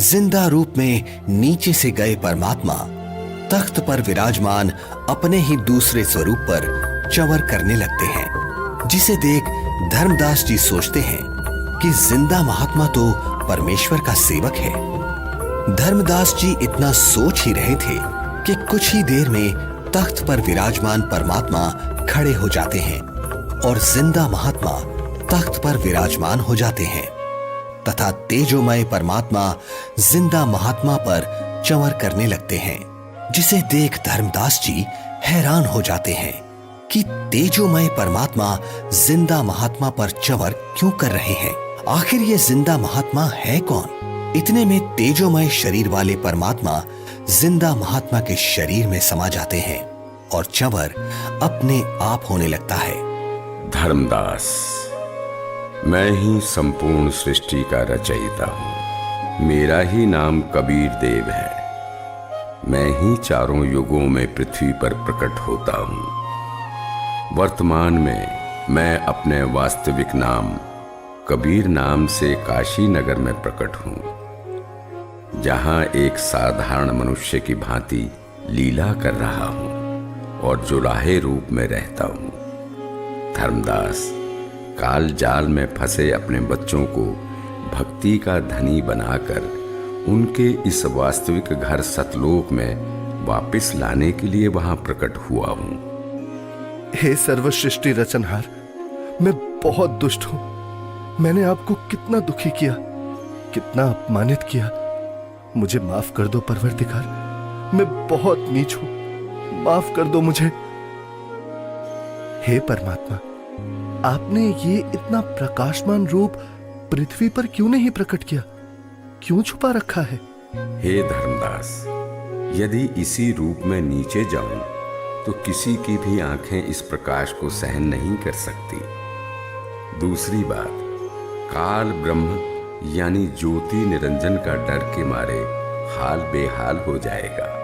जिंदा रूप में नीचे से गए परमात्मा तख्त पर विराजमान अपने ही दूसरे स्वरूप पर चंवर करने लगते हैं, जिसे देख धर्मदास जी सोचते हैं कि जिंदा महात्मा तो परमेश्वर का सेवक है। धर्मदास जी इतना सोच ही रहे थे कि कुछ ही देर में तख्त पर विराजमान परमात्मा खड़े हो जाते हैं और जिंदा महात्मा तख्त पर विराजमान हो जाते हैं तथा तेजोमय परमात्मा जिंदा महात्मा पर चंवर करने लगते हैं, जिसे देख धर्मदास जी हैरान हो जाते हैं कि तेजोमय परमात्मा जिंदा महात्मा पर चंवर क्यों कर रहे हैं। आखिर ये जिंदा महात्मा है कौन? इतने में तेजोमय शरीर वाले परमात्मा जिंदा महात्मा के शरीर में समा जाते हैं और चंवर अपने आप होने लगता है। धर्मदास, मैं ही संपूर्ण सृष्टि का रचयिता हूं। मेरा ही नाम कबीर देव है। मैं ही चारों युगों में पृथ्वी पर प्रकट होता हूं। वर्तमान में मैं अपने वास्तविक नाम कबीर नाम से काशी नगर में प्रकट हूं, जहां एक साधारण मनुष्य की भांति लीला कर रहा हूं और जुलाहे रूप में रहता हूं। धर्मदास, काल जाल में फंसे अपने बच्चों को भक्ति का धनी बनाकर उनके इस वास्तविक घर सतलोक में वापस लाने के लिए वहां प्रकट हुआ हूं। हे सर्वसृष्टि रचनहार, मैं बहुत दुष्ट हूं। मैंने आपको कितना दुखी किया, कितना अपमानित किया। मुझे माफ कर दो परवरदिगार, मैं बहुत नीच हूं, माफ कर दो मुझे। हे परमात्मा, आपने ये इतना प्रकाशमान रूप पृथ्वी पर क्यों नहीं प्रकट किया? क्यों छुपा रखा है? हे धर्मदास, यदि इसी रूप में नीचे जाऊं तो किसी की भी आंखें इस प्रकाश को सहन नहीं कर सकती। दूसरी बात, काल ब्रह्म यानी ज्योति निरंजन का डर के मारे हाल बेहाल हो जाएगा।